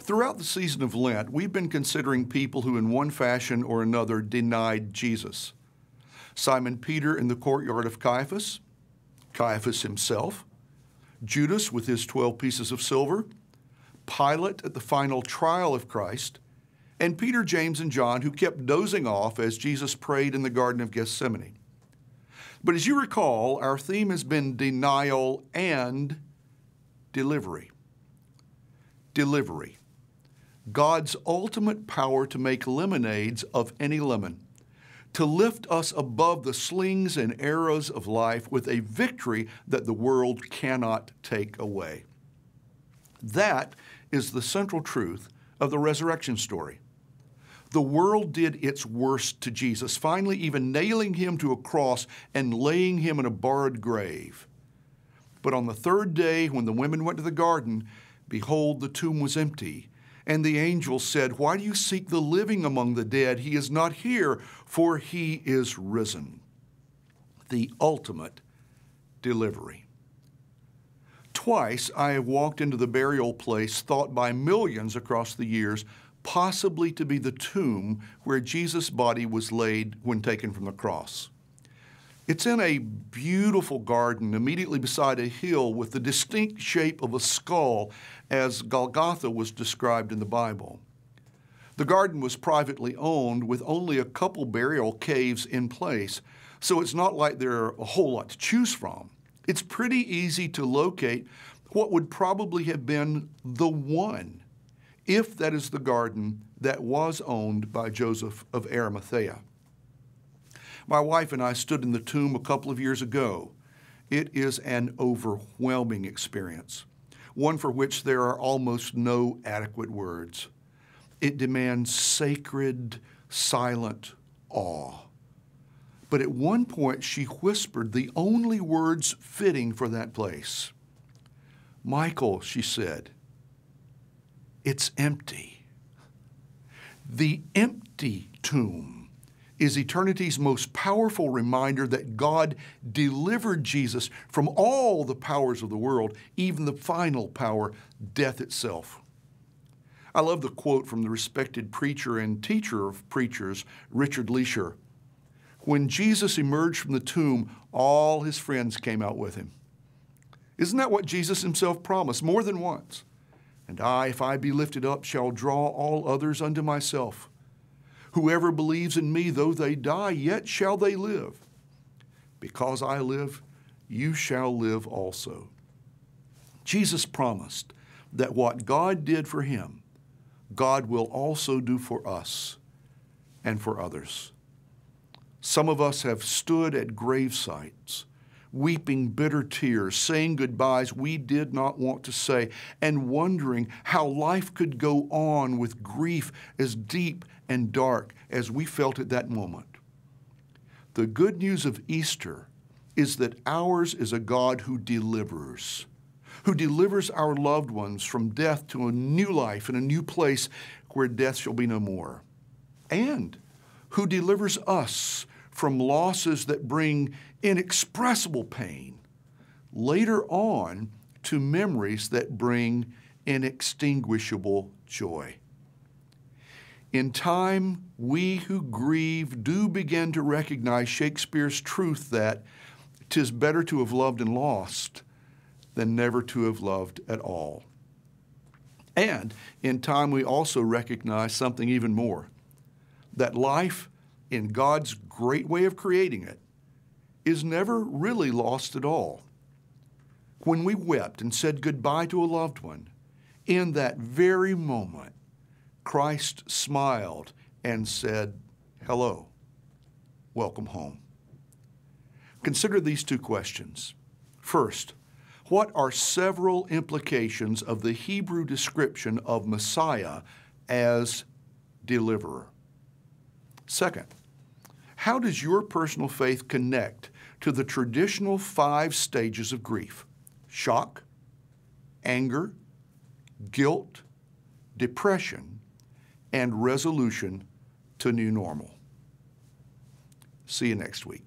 Throughout the season of Lent, we've been considering people who in one fashion or another denied Jesus. Simon Peter in the courtyard of Caiaphas, Caiaphas himself, Judas with his 12 pieces of silver, Pilate at the final trial of Christ, and Peter, James, and John who kept dozing off as Jesus prayed in the Garden of Gethsemane. But as you recall, our theme has been denial and delivery. Delivery. God's ultimate power to make lemonades of any lemon, to lift us above the slings and arrows of life with a victory that the world cannot take away. That is the central truth of the resurrection story. The world did its worst to Jesus, finally even nailing him to a cross and laying him in a borrowed grave. But on the third day, when the women went to the garden, behold, the tomb was empty. And the angel said, "Why do you seek the living among the dead? He is not here, for he is risen." The ultimate delivery. Twice I have walked into the burial place thought by millions across the years possibly to be the tomb where Jesus' body was laid when taken from the cross. It's in a beautiful garden immediately beside a hill with the distinct shape of a skull as Golgotha was described in the Bible. The garden was privately owned with only a couple burial caves in place, so it's not like there are a whole lot to choose from. It's pretty easy to locate what would probably have been the one, if that is the garden that was owned by Joseph of Arimathea. My wife and I stood in the tomb a couple of years ago. It is an overwhelming experience, one for which there are almost no adequate words. It demands sacred, silent awe. But at one point she whispered the only words fitting for that place. "Michael," she said, "it's empty." The empty tomb is eternity's most powerful reminder that God delivered Jesus from all the powers of the world, even the final power, death itself. I love the quote from the respected preacher and teacher of preachers, Richard Leisher. When Jesus emerged from the tomb, all his friends came out with him. Isn't that what Jesus himself promised more than once? "And I, if I be lifted up, shall draw all others unto myself. Whoever believes in me, though they die, yet shall they live. Because I live, you shall live also." Jesus promised that what God did for him, God will also do for us and for others. Some of us have stood at grave sites, weeping bitter tears, saying goodbyes we did not want to say, and wondering how life could go on with grief as deep and dark as we felt at that moment. The good news of Easter is that ours is a God who delivers our loved ones from death to a new life in a new place where death shall be no more, and who delivers us from losses that bring inexpressible pain, later on to memories that bring inextinguishable joy. In time, we who grieve do begin to recognize Shakespeare's truth that 'tis better to have loved and lost than never to have loved at all. And in time, we also recognize something even more, that life, in God's great way of creating it, is never really lost at all. When we wept and said goodbye to a loved one, in that very moment, Christ smiled and said, "Hello, welcome home." Consider these two questions. First, what are several implications of the Hebrew description of Messiah as deliverer? Second, how does your personal faith connect to the traditional 5 stages of grief? Shock, anger, guilt, depression, and resolution to new normal. See you next week.